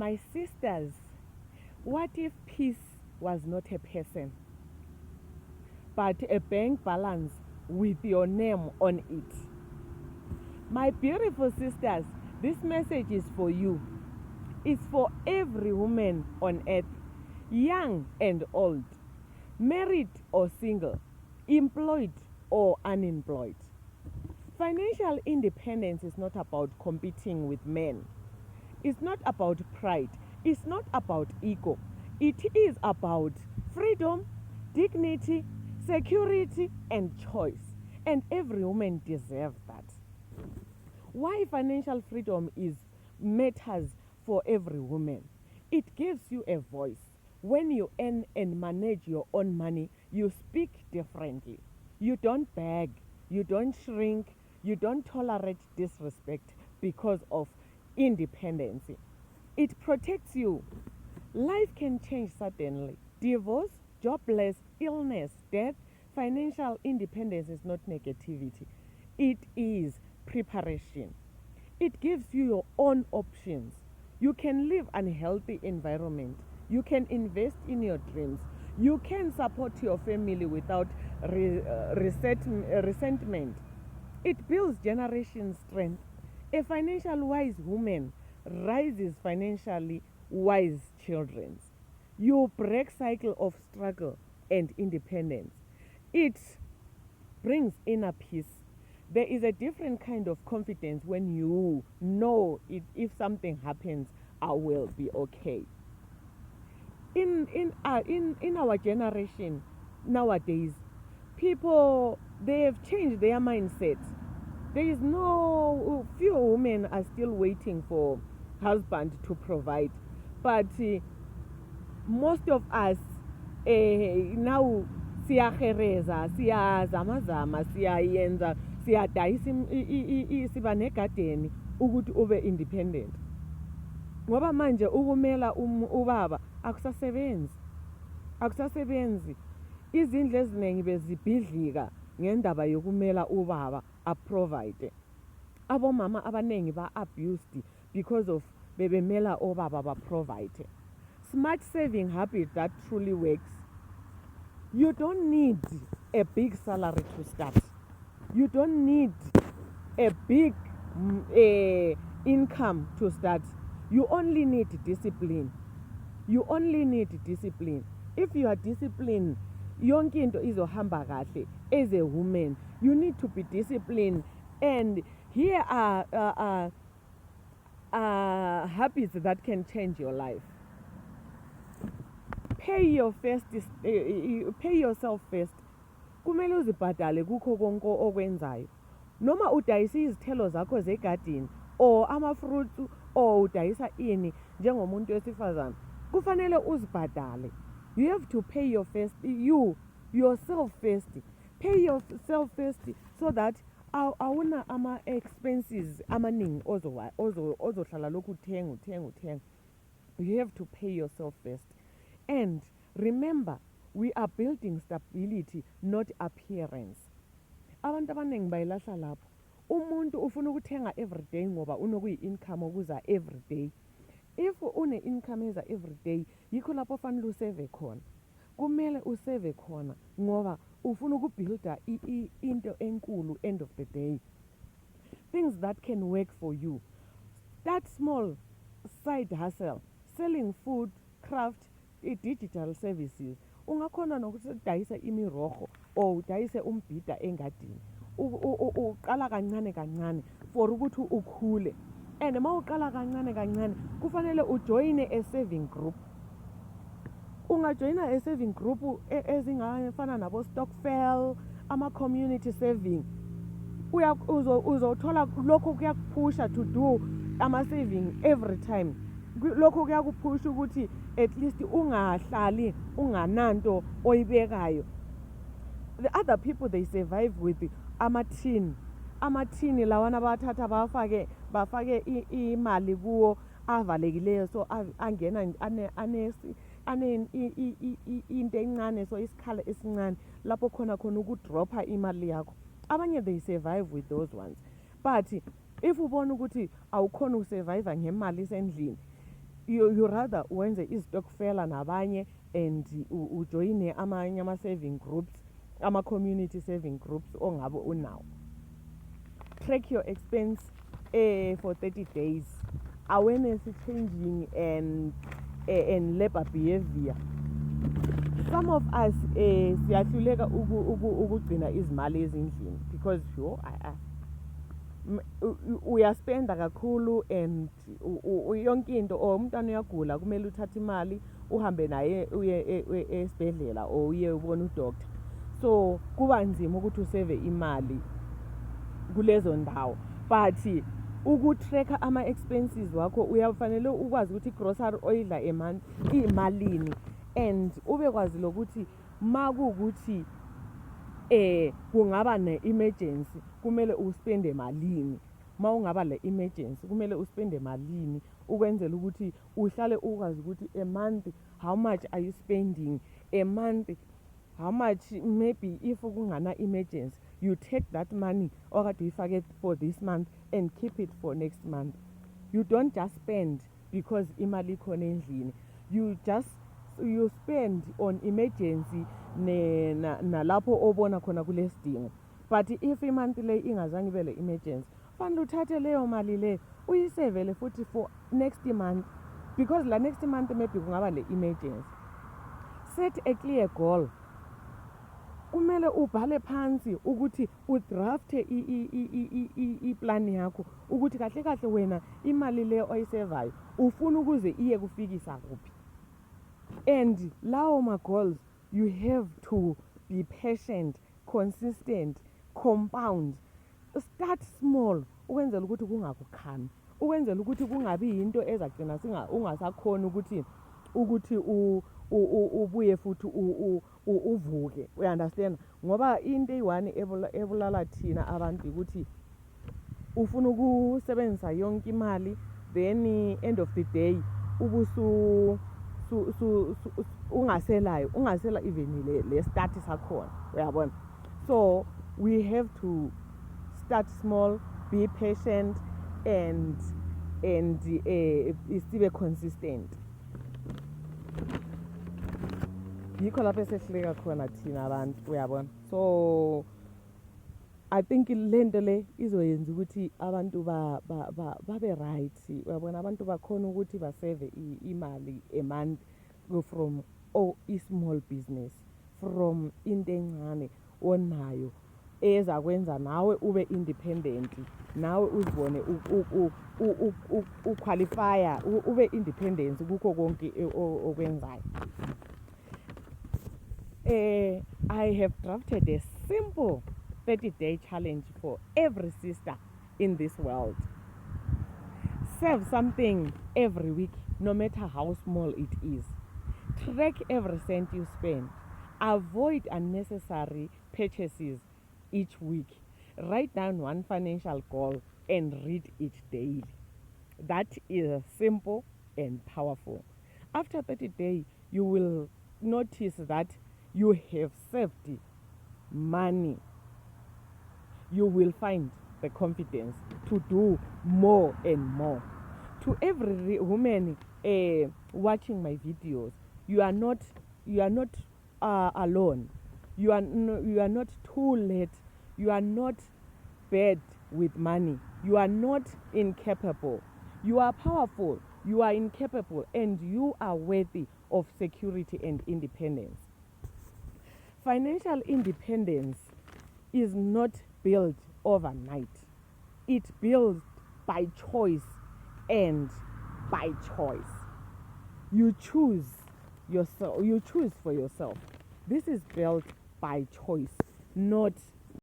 My sisters, what if peace was not a person, but a bank balance with your name on it? My beautiful sisters, this message is for you. It's for every woman on earth, young and old, married or single, employed or unemployed. Financial independence is not about competing with men. It's not about pride. It's not about ego. It is about freedom, dignity, security, and choice. And every woman deserves that. Why financial freedom matters for every woman? It gives you a voice. When you earn and manage your own money, you speak differently. You don't beg, you don't shrink, you don't tolerate disrespect because of independence. It protects you. Life can change suddenly. Divorce, jobless, illness, death. Financial independence is not negativity. It is preparation. It gives you your own options. You can live an healthy environment. You can invest in your dreams. You can support your family without resentment. It builds generation strength. A financial wise woman raises financially wise children. You break cycle of struggle and independence. It brings inner peace. There is a different kind of confidence when you know if something happens, I will be okay. In our generation nowadays, people, they have changed their mindset. There is no, few women are still waiting for husband to provide, but most of us now siyahereza, siyazamazama, siyayenza, siyadayisa, siba negadeni ukuthi ube independent. Ngoba manje ukumela ubaba akusasebenzi. Izindlu eziningi bezibhidlika ngendaba yokumela ubaba aprovide. Abomama abaningi ba-abused because of bebemela obaba ba-provide. Smart saving habit that truly works. You don't need a big salary to start. You don't need a big income to start. You only need discipline. You only need discipline. If you are disciplined, yonke into izohamba kahle. As a woman, you need to be disciplined. And here are habits that can change your life. Pay yourself first. Kumele uzibhadale kukho konke okwenzayo. Noma udayisa izithelo zakho zegarden or ama-fruits or udayisa ini njengomuntu wesifazane, kufanele uzibhadale. You have to pay yourself first. Pay yourself first so that awuna ama-expenses amaningi ozohlala lokhu uthenga. You have to pay yourself first. And remember, we are building stability, not appearance. Abantu abaningi bayilahla lapho. Umuntu ufuna ukuthenga everyday ngoba unokuyi-income okuza everyday. If une-income eza everyday, yikho lapho fanele useve khona. Kumele useve khona ngoba ufuna ukubuilda into enkulu end of the day. Things that can work for you. Start small side hustle, selling food, craft, digital services. Ungakhona nokudayisa imirogo or udayise umbhida engadini. Uqala kancane for ukuthi ukhule. And mawuqala kancane kufanele ujoine a saving group. Ungajoina a saving group ezingafana nabo Stockfell, ama-community saving. Uzothola lokho kuyakuphusha to do ama-saving every time. Lokho kuyakuphusha ukuthi at least ungahlali ungananto oyibekayo. The other people, they survive with amathini lawana bathatha bafake imali kuwo avalekileyo, so angena into encane, so isikhala esincane lapho khona ukudropha imali yakho. Abanye they survive with those ones. But if ubona ukuthi awukhona usurvive ngemali esendlini, you rather wenze izitokfela nabanye and ujoyine amanye ama-saving groups, ama-community saving groups ongabe unawo. Track your expense for 30 days. Awareness changing and labor behavior. Some of us siyahluleka ukugcina izimali ezindlini because uyaspenda kakhulu and yonke into or umntwana uyagula kumele uthathe imali uhambe naye uye esibhedlela or uye ubona udoctor, so kuba nzima ukuthi useve imali kulezo ndawo. But ukutracker ama-expenses wakho uyafanele ukwazi ukuthi i-grocery oyidla emonth iyimalini and ubekwazi lokuthi ma kuwukuthi kungaba ne-emergency kumele uspende malini. Ma ungaba le-emergency kumele uspende malini ukwenzela ukuthi uhlale ukwazi ukuthi a month how much are you spending, a month how much, maybe if kungana emergency you take that money okade uyifake for this month and keep it for next month. You don't just spend because imali ikhona endlini. You spend on emergency nalapho obona khona kulesidingo. But if imonth le ingazange ibe le emergency, fanele uthathe leyo mali le uyisevele futhi for next month because la next month maybe kungaba le emergency. Set a clear goal. Kumele ubhale phansi ukuthi udrafte iplan yakho ukuthi kahle kahle wena imali le oyisevayo ufuna ukuze iye kufikisa kuphi. And lawo ma goals you have to be patient, consistent, compound. Start small ukwenzela ukuthi kungakukhani, ukwenzela ukuthi kungabi yinto ezagcina ungasakhona ukuthi ubuye futhi uvuke. We understand? Ngoba into eyi-one ebulala thina abantu ukuthi ufuna ukusebenzisa yonke imali then end of the day ungasela even le start sakhona, uyabona. So we have to start small, be patient and sibe consistent. Yikho lapho esehluleka khona thina abantu, uyabona. So I think lento le izoyenza ukuthi abantu babe right, uyabona. Abantu bakhona ukuthi baseve imali a month from i-small business, from into encane onayo ezakwenza nawe ube independent, nawe uzibone uqualifya ube independent kukho konke okwenzayo. I have drafted a simple 30-day challenge for every sister in this world. Save something every week, no matter how small it is. Track every cent you spend. Avoid unnecessary purchases each week. Write down one financial goal and read it daily. That is simple and powerful. After 30 days, you will notice that you have saved money. You will find the confidence to do more and more. To every woman watching my videos, you are not alone. You are not too late. You are not bad with money. You are not incapable. You are powerful. You are incapable, and you are worthy of security and independence. Financial independence is not built overnight. It's built by choice and by choice. You choose yourself. You choose for yourself. This is built by choice, not